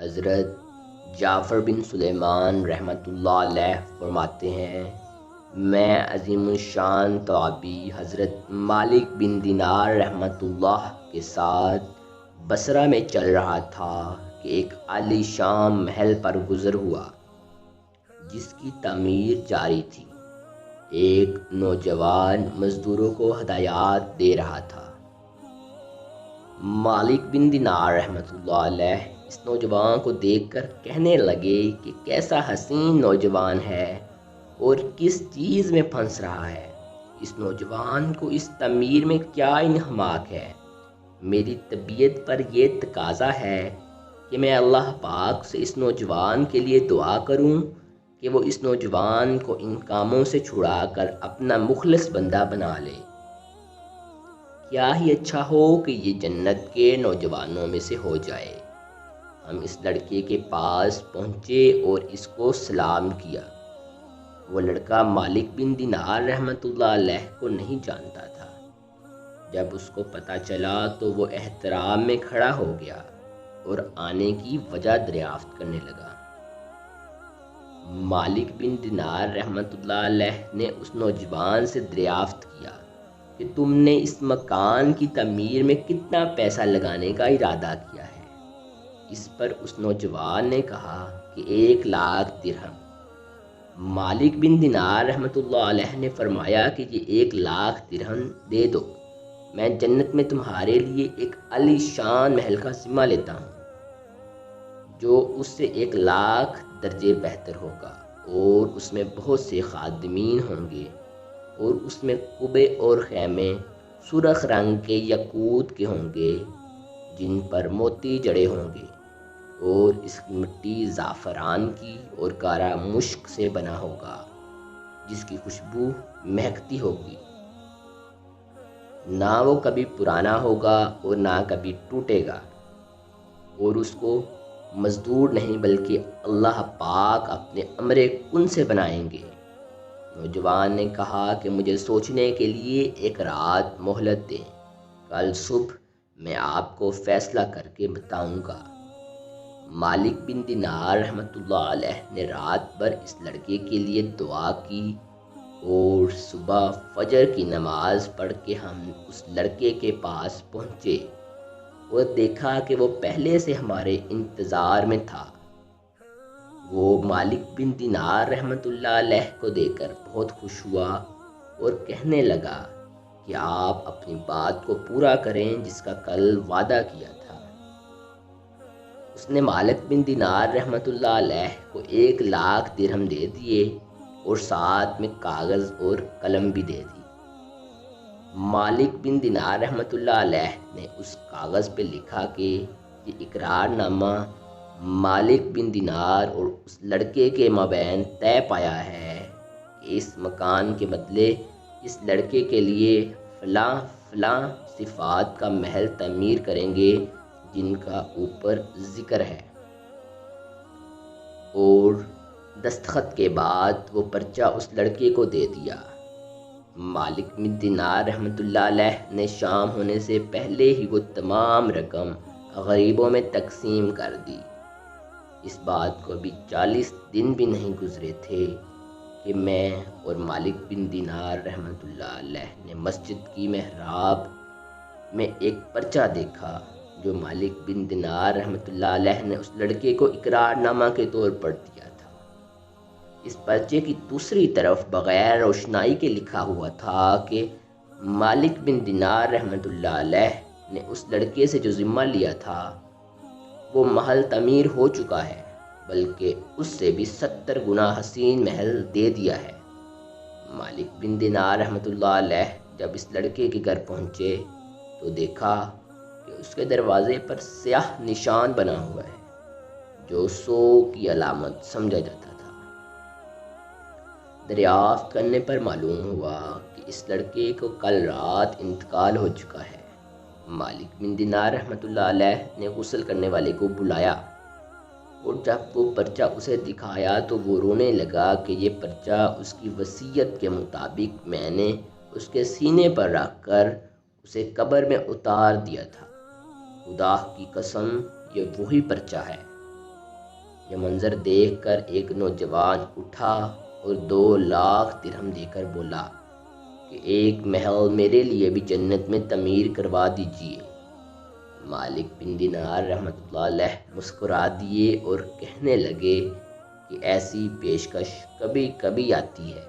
حضرت جعفر بن سلیمان رحمۃ اللہ علیہ فرماتے ہیں، میں عظیم الشان تابعی حضرت مالک بن دینار رحمۃ اللہ کے ساتھ بصرہ میں چل رہا تھا کہ ایک عالی شان محل پر گزر ہوا جس کی تعمیر جاری تھی۔ ایک نوجوان مزدوروں کو ہدایات دے رہا تھا۔ مالک بن دینار رحمۃ اللہ علیہ اس نوجوان کو دیکھ کر کہنے لگے کہ کیسا حسین نوجوان ہے اور کس چیز میں پھنس رہا ہے۔ اس نوجوان کو اس تعمیر میں کیا انہماک ہے۔ میری طبیعت پر یہ تقاضا ہے کہ میں اللہ پاک سے اس نوجوان کے لیے دعا کروں کہ وہ اس نوجوان کو ان کاموں سے چھڑا کر اپنا مخلص بندہ بنا لے۔ کیا ہی اچھا ہو کہ یہ جنت کے نوجوانوں میں سے ہو جائے۔ ہم اس لڑکے کے پاس پہنچے اور اس کو سلام کیا۔ وہ لڑکا مالک بن دینار رحمۃ اللہ علیہ کو نہیں جانتا تھا۔ جب اس کو پتہ چلا تو وہ احترام میں کھڑا ہو گیا اور آنے کی وجہ دریافت کرنے لگا۔ مالک بن دینار رحمۃ اللہ علیہ نے اس نوجوان سے دریافت کیا کہ تم نے اس مکان کی تعمیر میں کتنا پیسہ لگانے کا ارادہ کیا ہے؟ اس پر اس نوجوان نے کہا کہ 1,00,000 درہم۔ مالک بن دینار رحمۃ اللہ علیہ نے فرمایا کہ یہ 1,00,000 درہم دے دو، میں جنت میں تمہارے لیے ایک عالی شان محل کا ذمہ لیتا ہوں جو اس سے 1,00,000 درجے بہتر ہوگا، اور اس میں بہت سے خادمین ہوں گے، اور اس میں قبے اور خیمے سرخ رنگ کے یاقوت کے ہوں گے جن پر موتی جڑے ہوں گے، اور اس کی مٹی زعفران کی اور کارا مشک سے بنا ہوگا جس کی خوشبو مہکتی ہوگی۔ نہ وہ کبھی پرانا ہوگا اور نہ کبھی ٹوٹے گا، اور اس کو مزدور نہیں بلکہ اللہ پاک اپنے امر کن سے بنائیں گے۔ نوجوان نے کہا کہ مجھے سوچنے کے لیے 1 رات مہلت دیں، کل صبح میں آپ کو فیصلہ کر کے بتاؤں گا۔ مالک بن دینار رحمۃ اللہ علیہ نے رات بھر اس لڑکے کے لیے دعا کی، اور صبح فجر کی نماز پڑھ کے ہم اس لڑکے کے پاس پہنچے اور دیکھا کہ وہ پہلے سے ہمارے انتظار میں تھا۔ وہ مالک بن دینار رحمۃ اللہ علیہ کو دیکھ کر بہت خوش ہوا اور کہنے لگا کہ آپ اپنی بات کو پورا کریں جس کا کل وعدہ کیا تھا۔ اس نے مالک بن دینار رحمۃ اللہ علیہ کو 1,00,000 درہم دے دیے اور ساتھ میں کاغذ اور قلم بھی دے دی۔ مالک بن دینار رحمۃ اللہ علیہ نے اس کاغذ پہ لکھا کہ یہ اقرار نامہ مالک بن دینار اور اس لڑکے کے مابین طے پایا ہے کہ اس مکان کے بدلے اس لڑکے کے لیے فلاں فلاں صفات کا محل تعمیر کریں گے جن کا اوپر ذکر ہے۔ اور دستخط کے بعد وہ پرچہ اس لڑکے کو دے دیا۔ مالک بن دینار رحمۃ اللہ علیہ نے شام ہونے سے پہلے ہی وہ تمام رقم غریبوں میں تقسیم کر دی۔ اس بات کو ابھی 40 دن بھی نہیں گزرے تھے کہ میں اور مالک بن دینار رحمۃ اللہ علیہ نے مسجد کی محراب میں ایک پرچہ دیکھا جو مالک بن دینار رحمۃ اللہ علیہ نے اس لڑکے کو اقرار نامہ کے طور پر دیا تھا۔ اس پرچے کی دوسری طرف بغیر روشنائی کے لکھا ہوا تھا کہ مالک بن دینار رحمۃ اللہ علیہ نے اس لڑکے سے جو ذمہ لیا تھا وہ محل تعمیر ہو چکا ہے، بلکہ اس سے بھی 70 گنا حسین محل دے دیا ہے۔ مالک بن دینار رحمۃ اللہ علیہ جب اس لڑکے کے گھر پہنچے تو دیکھا کہ اس کے دروازے پر سیاہ نشان بنا ہوا ہے جو سو کی علامت سمجھا جاتا تھا۔ دریافت کرنے پر معلوم ہوا کہ اس لڑکے کو کل رات انتقال ہو چکا ہے۔ مالک بن دینار رحمۃ اللہ علیہ نے غسل کرنے والے کو بلایا، اور جب وہ پرچہ اسے دکھایا تو وہ رونے لگا کہ یہ پرچہ اس کی وصیت کے مطابق میں نے اس کے سینے پر رکھ کر اسے قبر میں اتار دیا تھا۔ خدا کی قسم یہ وہی پرچہ ہے۔ یہ منظر دیکھ کر ایک نوجوان اٹھا اور 2 لاکھ درہم دے کر بولا کہ ایک محل میرے لیے بھی جنت میں تعمیر کروا دیجیے۔ مالک بن دینار رحمۃ اللہ علیہ مسکرا دیے اور کہنے لگے کہ ایسی پیشکش کبھی کبھی آتی ہے،